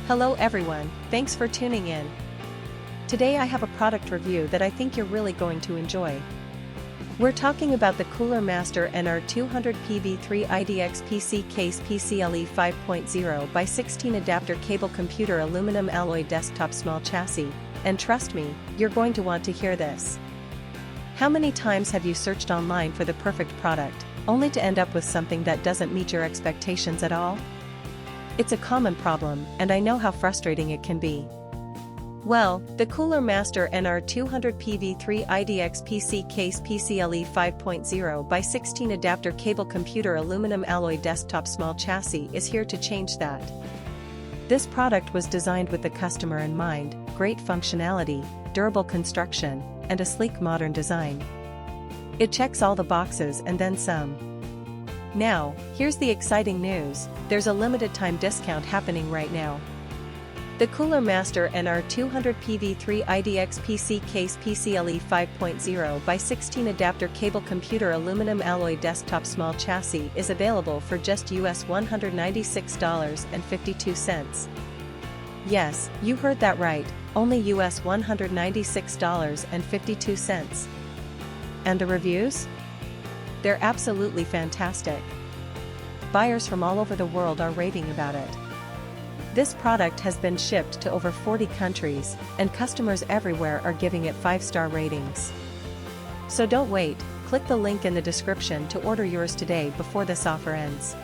Hello everyone, thanks for tuning in. Today I have a product review that I think you're really going to enjoy. We're talking about the Cooler Master NR200P V3 ITX PC case PCle 5.0x16 adapter cable computer aluminum alloy desktop small chassis, and trust me, you're going to want to hear this. How many times have you searched online for the perfect product, only to end up with something that doesn't meet your expectations at all? It's a common problem, and I know how frustrating it can be. Well, the Cooler Master NR200P V3 ITX PC case PCle 5.0x16 adapter cable computer aluminum alloy desktop small chassis is here to change that. This product was designed with the customer in mind: great functionality, durable construction, and a sleek modern design. It checks all the boxes and then some. Now, here's the exciting news: there's a limited time discount happening right now. The Cooler Master NR200P V3 ITX PC case PCle 5.0x16 adapter cable computer aluminum alloy desktop small chassis is available for just US $196.52. Yes, you heard that right, only US $196.52. And the reviews? They're absolutely fantastic. Buyers from all over the world are raving about it. This product has been shipped to over 40 countries, and customers everywhere are giving it 5-star ratings. So don't wait, click the link in the description to order yours today before this offer ends.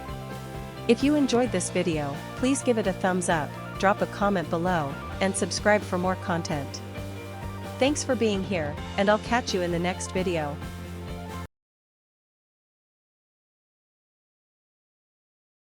If you enjoyed this video, please give it a thumbs up, drop a comment below, and subscribe for more content. Thanks for being here, and I'll catch you in the next video.